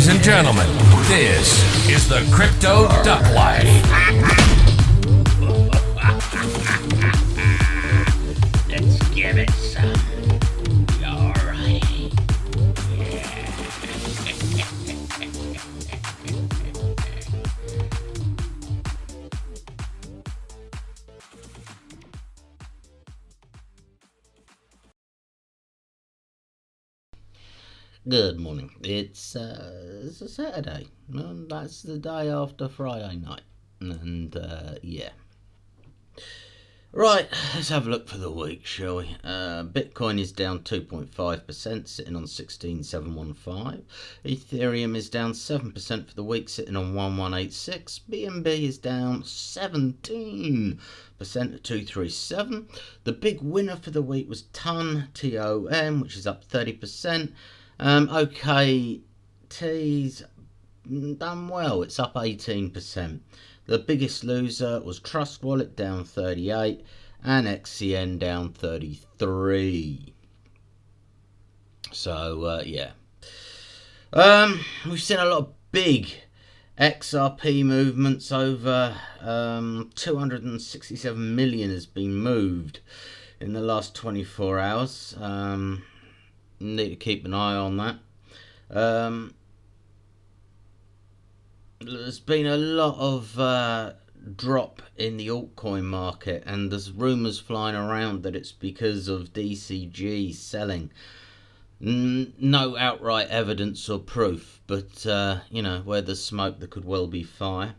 Ladies and gentlemen, this is the Crypto Duck Life. Let's give it some. Alright. Yeah. Good morning. It's a Saturday. That's the day after Friday night. And yeah. Right, let's have a look for the week, shall we? Bitcoin is down 2.5%, sitting on 16,715. Ethereum is down 7% for the week, sitting on 1186. BNB is down 17% at 237. The big winner for the week was TON, which is up 30%. OKT's done well, it's up 18%. The biggest loser was Trust Wallet, down 38, and XCN down 33. So yeah, we've seen a lot of big XRP movements. Over 267 million has been moved in the last 24 hours. Need to keep an eye on that. There's been a lot of drop in the altcoin market, and there's rumours flying around that it's because of DCG selling. No outright evidence or proof, but you know, where there's smoke there could well be fire.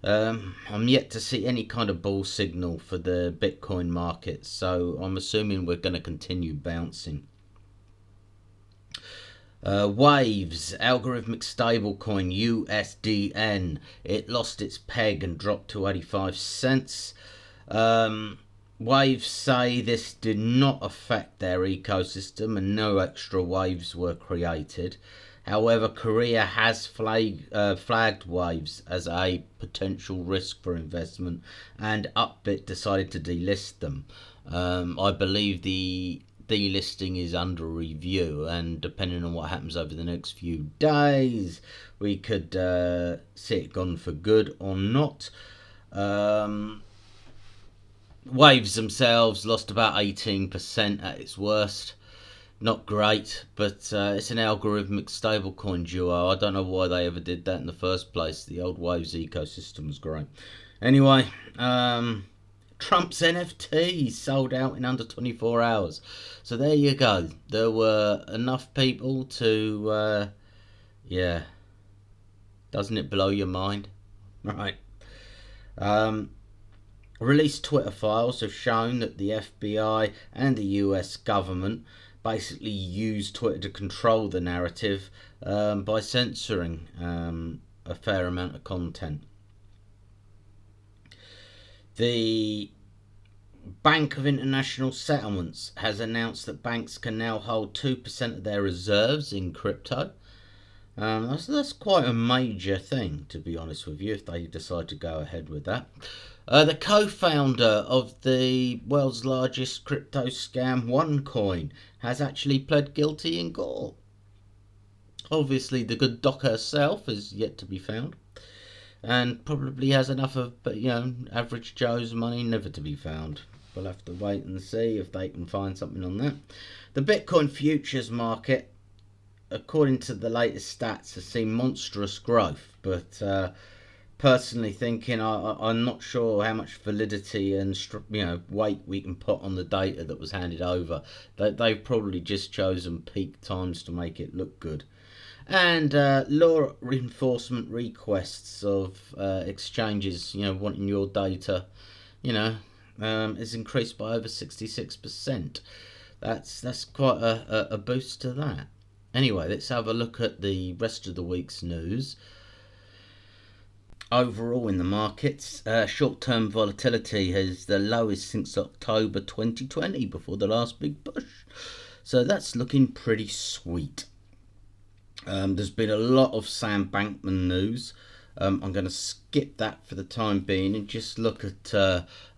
I'm yet to see any kind of bull signal for the Bitcoin market, so I'm assuming we're going to continue bouncing. Waves, algorithmic stablecoin USDN, it lost its peg and dropped to 85 cents. Waves say this did not affect their ecosystem and no extra waves were created. However, Korea has flagged Waves as a potential risk for investment, and Upbit decided to delist them. I believe the delisting is under review, and depending on what happens over the next few days, we could see it gone for good or not. Waves themselves lost about 18% at its worst. Not great, but it's an algorithmic stablecoin duo. I don't know why they ever did that in the first place. The old Waves ecosystem was great. Anyway, Trump's NFT sold out in under 24 hours. So there you go. There were enough people to, yeah. Doesn't it blow your mind? Right. Released Twitter files have shown that the FBI and the US government basically used Twitter to control the narrative by censoring a fair amount of content. The Bank of International Settlements has announced that banks can now hold 2% of their reserves in crypto. That's quite a major thing, to be honest with you, if they decide to go ahead with that. The co-founder of the world's largest crypto scam, OneCoin, has actually pled guilty in court. Obviously, the good doc herself is yet to be found, and probably has enough of, you know, average Joe's money never to be found. We'll have to wait and see if they can find something on that. The Bitcoin futures market, according to the latest stats, has seen monstrous growth, but personally thinking, I'm not sure how much validity and weight we can put on the data that was handed over. They've probably just chosen peak times to make it look good. And law enforcement requests of exchanges, wanting your data, is increased by over 66%. That's quite a boost to that. Anyway, let's have a look at the rest of the week's news. Overall in the markets, short-term volatility is the lowest since October 2020, before the last big push. So that's looking pretty sweet. There's been a lot of Sam Bankman news. I'm going to skip that for the time being and just look at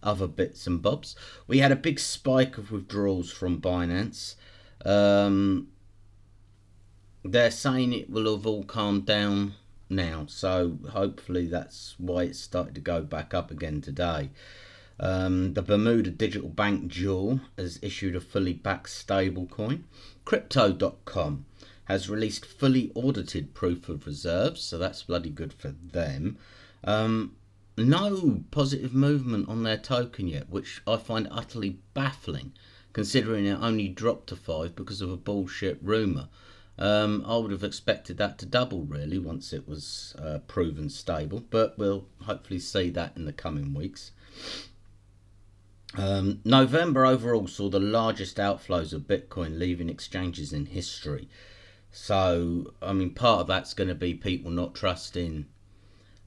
other bits and bobs. We had a big spike of withdrawals from Binance. they're saying it will have all calmed down now, so hopefully that's why it's started to go back up again today. The Bermuda digital bank Jewel has issued a fully backed stablecoin. Crypto.com has released fully audited proof of reserves, so that's bloody good for them. No positive movement on their token yet, which I find utterly baffling, considering it only dropped to 5 because of a bullshit rumour. I would have expected that to double, really, once it was proven stable, but we'll hopefully see that in the coming weeks. November overall saw the largest outflows of Bitcoin leaving exchanges in history. So, I mean, part of that's going to be people not trusting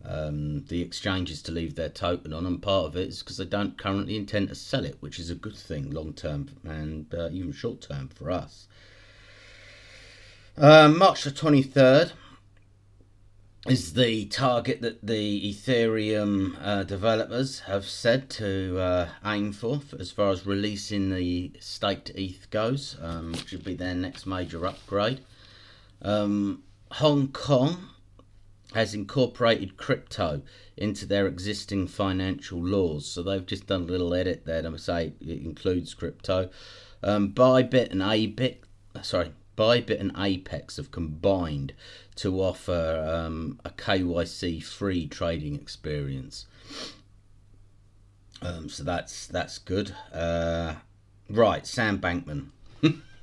the exchanges to leave their token on, and part of it is because they don't currently intend to sell it, which is a good thing long term and even short term for us. March the 23rd is the target that the Ethereum developers have said to aim for as far as releasing the staked ETH goes, which would be their next major upgrade. Hong Kong has incorporated crypto into their existing financial laws, so they've just done a little edit there to say it includes crypto. Bybit and Apex have combined to offer a KYC free trading experience. So that's good. Right, Sam Bankman.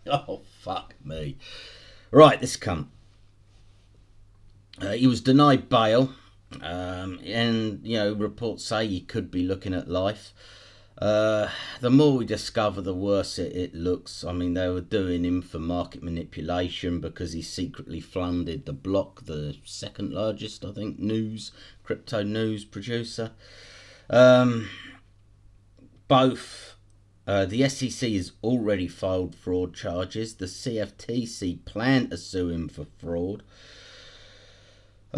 Oh, fuck me. Right, this cunt. He was denied bail, and, you know, reports say he could be looking at life. The more we discover, the worse it looks. I mean, they were doing him for market manipulation because he secretly funded the Block, the second largest, I think, crypto news producer. The SEC has already filed fraud charges. The CFTC plan to sue him for fraud.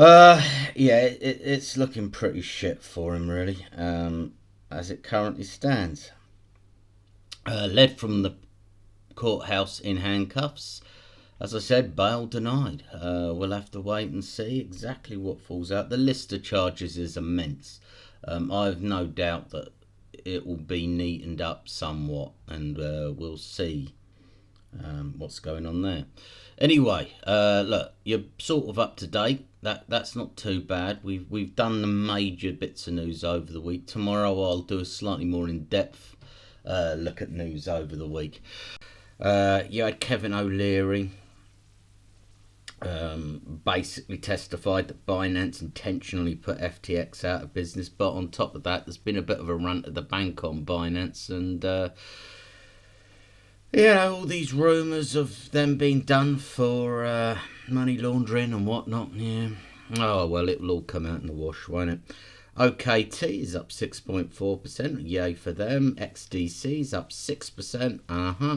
It's looking pretty shit for him, really. As it currently stands. Led from the courthouse in handcuffs. As I said, bail denied. We'll have to wait and see exactly what falls out. The list of charges is immense. I have no doubt that it will be neatened up somewhat, and we'll see what's going on there. Anyway, look, you're sort of up to date. That's not too bad. We've done the major bits of news over the week. Tomorrow I'll do a slightly more in-depth look at news over the week. You had Kevin O'Leary basically testified that Binance intentionally put FTX out of business, but on top of that, there's been a bit of a run to the bank on Binance, and all these rumours of them being done for money laundering and whatnot. Yeah. Oh, well, it will all come out in the wash, won't it? OKT is up 6.4%. Yay for them. XDC is up 6%.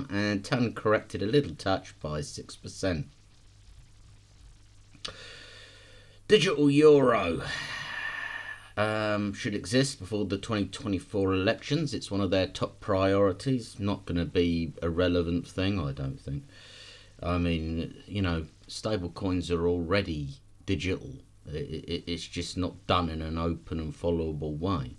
And TON corrected a little touch by 6%. Digital Euro should exist before the 2024 elections. It's one of their top priorities. Not going to be a relevant thing, I don't think. I mean, you know, stable coins are already digital. It's just not done in an open and followable way.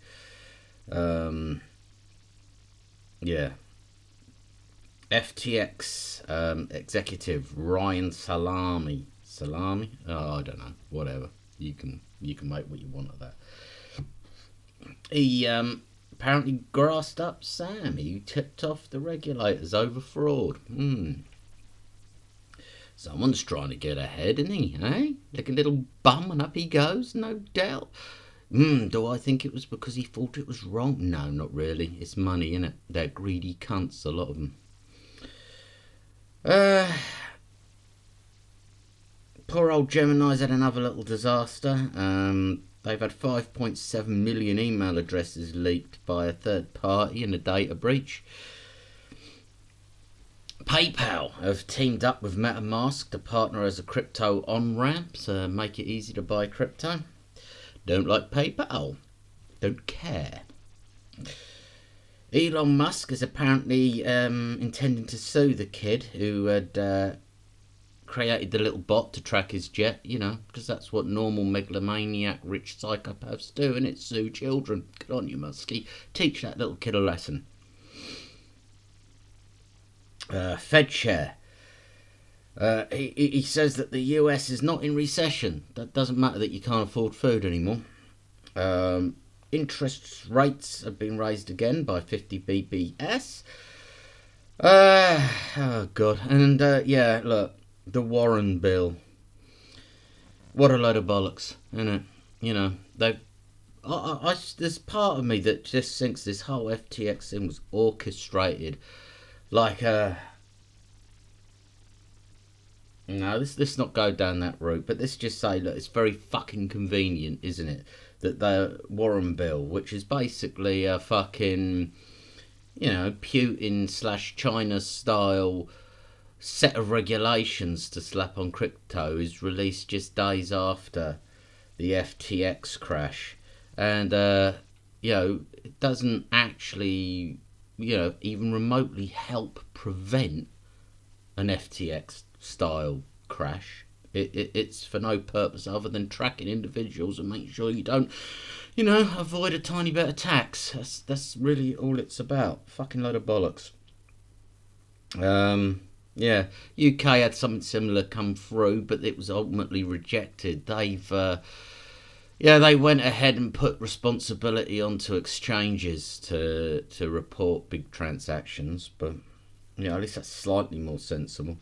FTX executive Ryan Salami. Oh, I don't know. Whatever. You can make what you want of that. He apparently grassed up Sam. He tipped off the regulators over fraud. Someone's trying to get ahead, isn't he? Eh? Like a little bum, and up he goes, no doubt. Do I think it was because he thought it was wrong? No, not really. It's money, innit? They're greedy cunts, a lot of them. Poor old Gemini's had another little disaster. They've had 5.7 million email addresses leaked by a third party in a data breach. PayPal have teamed up with MetaMask to partner as a crypto on-ramp to make it easy to buy crypto. Don't like PayPal. Don't care. Elon Musk is apparently intending to sue the kid who had created the little bot to track his jet, you know, because that's what normal megalomaniac rich psychopaths do, and it's sue children. Good on you, Muskie. Teach that little kid a lesson. Fed chair. He says that the US is not in recession. That doesn't matter that you can't afford food anymore. Interest rates have been raised again by 50 BPS. Oh God. And yeah, look, the Warren bill. What a load of bollocks, isn't it? You know, there's part of me that just thinks this whole FTX thing was orchestrated. Like, no, let's not go down that route. But let's just say, look, it's very fucking convenient, isn't it? That the Warren bill, which is basically a fucking, you know, Putin/China style set of regulations to slap on crypto, is released just days after the FTX crash. And, you know, it doesn't actually, you know, even remotely help prevent an FTX style crash. It's for no purpose other than tracking individuals and making sure you don't, you know, avoid a tiny bit of tax. That's really all it's about. Fucking load of bollocks. Yeah, UK had something similar come through, but it was ultimately rejected. They went ahead and put responsibility onto exchanges to report big transactions, but you know, at least that's slightly more sensible.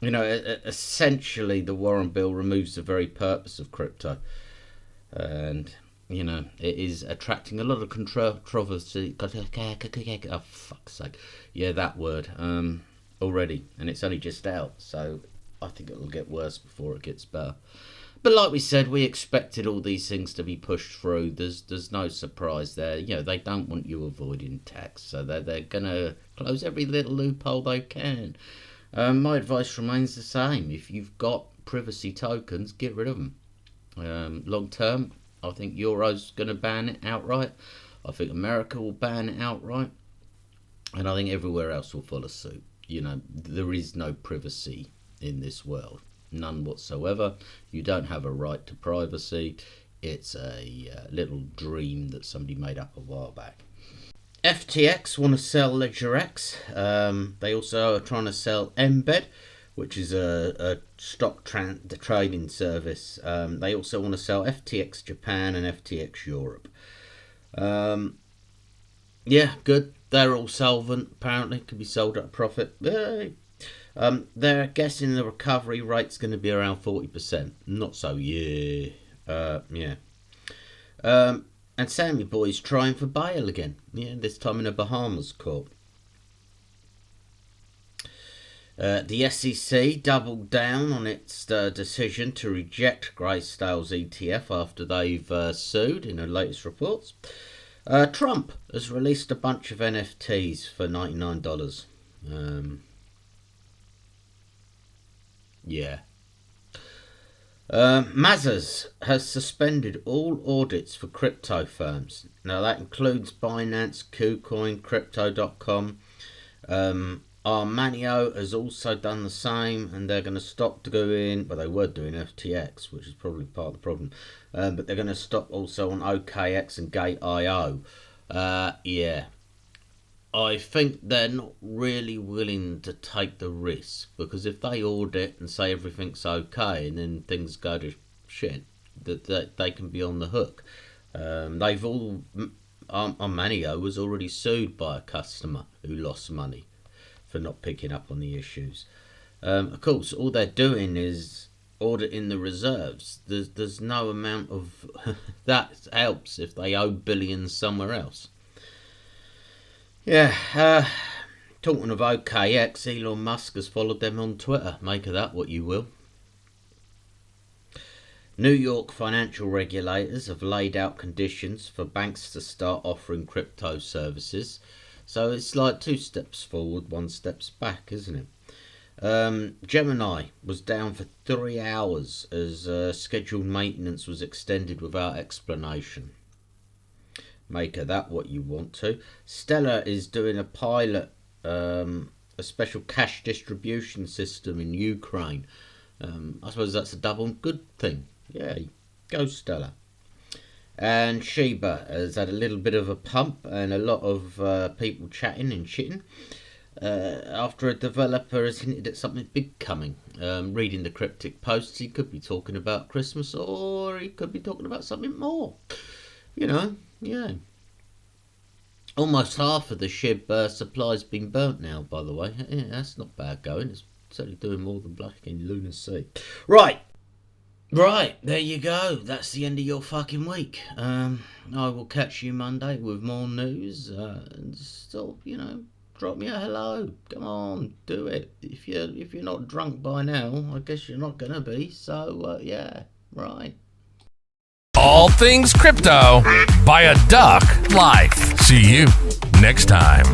You know, essentially the Warren bill removes the very purpose of crypto, and you know, it is attracting a lot of controversy. Oh, fuck's sake. Yeah, that word. Already, and it's only just out, so I think it'll get worse before it gets better. But like we said, we expected all these things to be pushed through. There's no surprise there. You know, they don't want you avoiding tax, so they're gonna close every little loophole they can. My advice remains the same. If you've got privacy tokens, get rid of them. Long term, I think Euro's going to ban it outright. I think America will ban it outright. And I think everywhere else will follow suit. You know, there is no privacy in this world. None whatsoever. You don't have a right to privacy. It's a little dream that somebody made up a while back. FTX want to sell LedgerX. They also are trying to sell Embed, which is a stock trading service. They also want to sell FTX Japan and FTX Europe. Yeah, good. They're all solvent, apparently. Could be sold at a profit. Yay. They're guessing the recovery rate's going to be around 40%. Not so, yeah. Yeah. And Sammy Boy's trying for bail again. Yeah, this time in a Bahamas court. The SEC doubled down on its decision to reject Grayscale's ETF after they've sued in the latest reports. Trump has released a bunch of NFTs for $99. Yeah. Mazars has suspended all audits for crypto firms. Now that includes Binance, KuCoin, Crypto.com. Armanio has also done the same, and they're going to stop doing, well, they were doing FTX, which is probably part of the problem, but they're going to stop also on OKX and Gate.io. Yeah. I think they're not really willing to take the risk, because if they audit and say everything's okay and then things go to shit, that they can be on the hook. They've all, Armanio was already sued by a customer who lost money for not picking up on the issues. Of course, all they're doing is auditing the reserves. There's no amount of that helps if they owe billions somewhere else. Yeah, talking of OKX, Elon Musk has followed them on Twitter. Make of that what you will. New York financial regulators have laid out conditions for banks to start offering crypto services. So it's like 2 steps forward, 1 step back, isn't it? Gemini was down for 3 hours as scheduled maintenance was extended without explanation. Make of that what you want to. Stellar is doing a pilot of a special cash distribution system in Ukraine. I suppose that's a double good thing. Yeah, go Stellar. And Shiba has had a little bit of a pump and a lot of people chatting and shitting after a developer has hinted at something big coming. Reading the cryptic posts, he could be talking about Christmas, or he could be talking about something more. You know, yeah. Almost half of the SHIB supply's been burnt now, by the way. Yeah, that's not bad going. It's certainly doing more than fucking Lunacy. Right, there you go. That's the end of your fucking week. I will catch you Monday with more news. And still, you know, drop me a hello. Come on, do it. If you're not drunk by now, I guess you're not gonna be. So yeah, right. All things crypto by a duck life. See you next time.